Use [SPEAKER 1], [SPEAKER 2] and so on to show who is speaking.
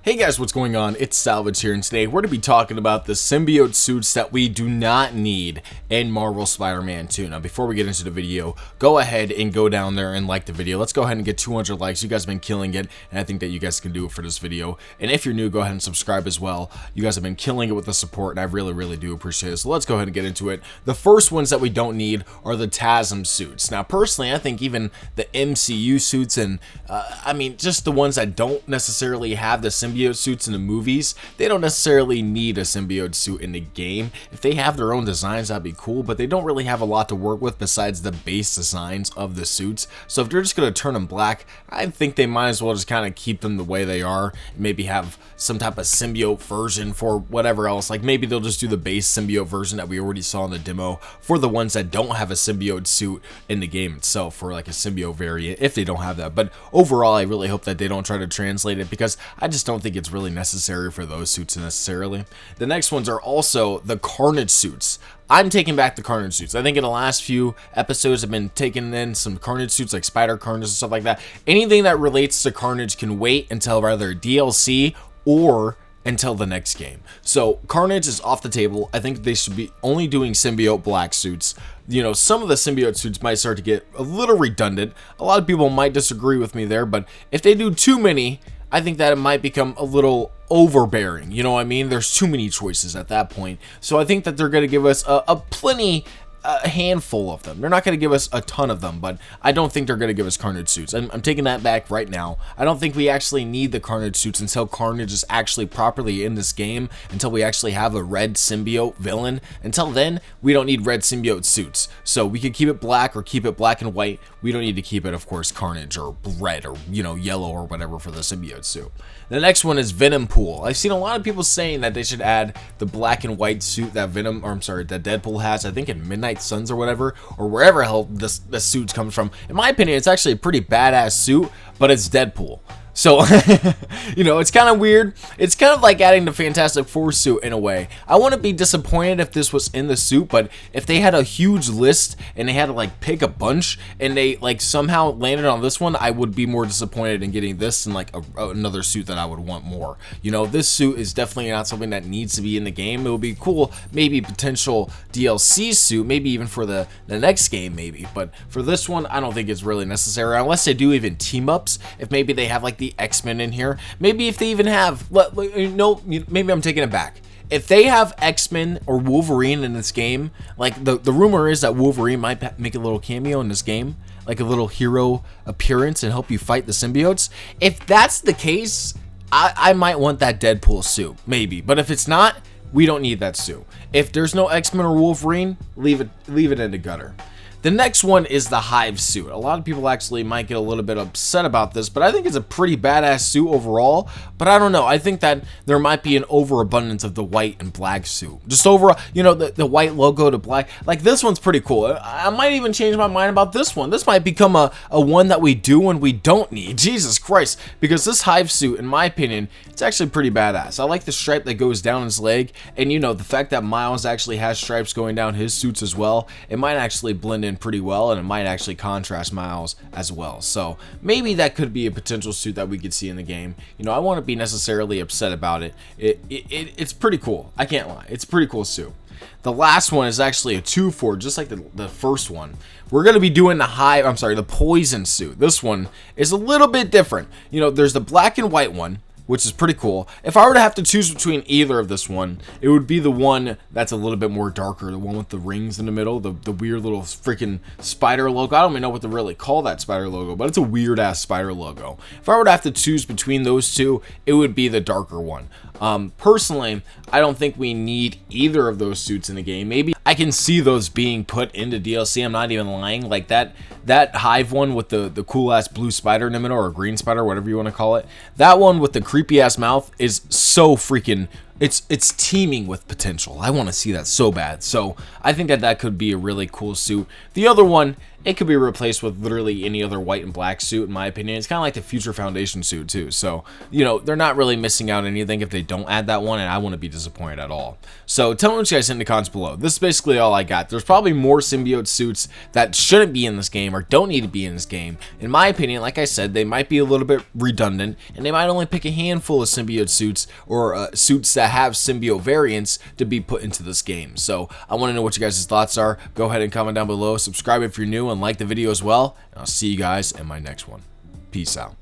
[SPEAKER 1] Hey guys, what's going on? It's Salvage here, and today we're going to be talking about the symbiote suits that we do not need in Marvel Spider-Man 2. Now, before we get into the video, go ahead and go down there and like the video. Let's go ahead and get 200 likes. You guys have been killing it, and I think that you guys can do it for this video. And if you're new, go ahead and subscribe as well. You guys have been killing it with the support, and I really do appreciate it. So let's go ahead and get into it. The first ones that we don't need are the Chasm Suits. Now, personally, I think even the MCU suits and, I mean, just the ones that don't necessarily have the symbiote suits in the movies, they don't necessarily need a symbiote suit in the game. If they have their own designs, that'd be cool, but they don't really have a lot to work with besides the base designs of the suits. So if they're just going to turn them black, I think they might as well just kind of keep them the way they are, maybe have some type of symbiote version for whatever else. Like maybe they'll just do the base symbiote version that we already saw in the demo for the ones that don't have a symbiote suit in the game itself, for like a symbiote variant if they don't have that. But overall, I really hope that they don't try to translate it, because I just don't think it's really necessary for those suits necessarily. The next ones are also the Carnage Suits. I'm taking back the Carnage Suits. I think in the last few episodes I've been taking in some Carnage Suits like Spider Carnage and stuff like that. Anything that relates to Carnage can wait until either DLC or until the next game. So Carnage is off the table. I think they should be only doing symbiote black suits. You know, some of the symbiote suits might start to get a little redundant. A lot of people might disagree with me there, but if they do too many, I think that it might become a little overbearing. You know what I mean? There's too many choices at that point. So I think that they're going to give us a handful of them. They're not going to give us a ton of them, but I don't think they're going to give us Carnage Suits. I'm taking that back right now. I don't think we actually need the Carnage Suits until Carnage is actually properly in this game, until we actually have a red symbiote villain. Until then, we don't need red symbiote suits. So we could keep it black or keep it black and white. We don't need to keep it, of course, Carnage or red or, you know, yellow or whatever for the symbiote suit. The next one is Venom Pool. I've seen a lot of people saying that they should add the black and white suit that that Deadpool has, I think in Midnight Suns or whatever, or wherever hell the suit comes from. In my opinion, it's actually a pretty badass suit, but it's Deadpool. So, you know, it's kind of weird. It's kind of like adding the Fantastic Four suit in a way. I wouldn't be disappointed if this was in the suit, but if they had a huge list and they had to like pick a bunch and they like somehow landed on this one, I would be more disappointed in getting this and like another suit that I would want more. You know, this suit is definitely not something that needs to be in the game. It would be cool, maybe potential DLC suit, maybe even for the next game maybe. But for this one, I don't think it's really necessary unless they do even team ups. If maybe they have like the X-Men in here, maybe if they even have, no, maybe I'm taking it back. If they have X-Men or Wolverine in this game, like the rumor is that Wolverine might make a little cameo in this game, like a little hero appearance and help you fight the symbiotes. If that's the case, I might want that Deadpool suit, maybe. But if it's not, we don't need that suit. If there's no X-Men or Wolverine, leave it in the gutter. The next one is the Hive Suit. A lot of people actually might get a little bit upset about this, but I think it's a pretty badass suit overall. But I don't know. I think that there might be an overabundance of the white and black suit. Just overall, you know, the white logo to black. Like this one's pretty cool. I might even change my mind about this one. This might become a one that we do and we don't need. Jesus Christ. Because this Hive Suit, in my opinion, it's actually pretty badass. I like the stripe that goes down his leg. And, you know, the fact that Miles actually has stripes going down his suits as well, it might actually blend in pretty well, and it might actually contrast Miles as well. So maybe that could be a potential suit that we could see in the game. You know, I won't be necessarily upset about it. It's pretty cool. I can't lie. It's a pretty cool suit. The last one is actually a 2-4, just like the first one. We're going to be doing the Poison Suit. This one is a little bit different. You know, there's the black and white one, which is pretty cool. If I were to have to choose between either of this one, it would be the one that's a little bit more darker, the one with the rings in the middle, the weird little freaking spider logo. I don't even know what to really call that spider logo, but it's a weird ass spider logo. If I were to have to choose between those two, it would be the darker one. Personally, I don't think we need either of those suits in the game. Maybe I can see those being put into DLC. I'm not even lying. Like that Hive one with the cool ass blue spider in the middle, or green spider, whatever you want to call it. That one with the creepy ass mouth is so freaking it's teeming with potential. I want to see that so bad. So I think that could be a really cool suit. The other one, it could be replaced with literally any other white and black suit, in my opinion. It's kind of like the Future Foundation suit too. So, you know, they're not really missing out on anything if they don't add that one, and I wouldn't be disappointed at all. So tell me what you guys think in the comments below. This is basically all I got. There's probably more symbiote suits that shouldn't be in this game or don't need to be in this game. In my opinion, like I said, they might be a little bit redundant, and they might only pick a handful of symbiote suits or suits that have symbiote variants to be put into this game. So I want to know what you guys' thoughts are. Go ahead and comment down below. Subscribe if you're new and like the video as well. And I'll see you guys in my next one. Peace out.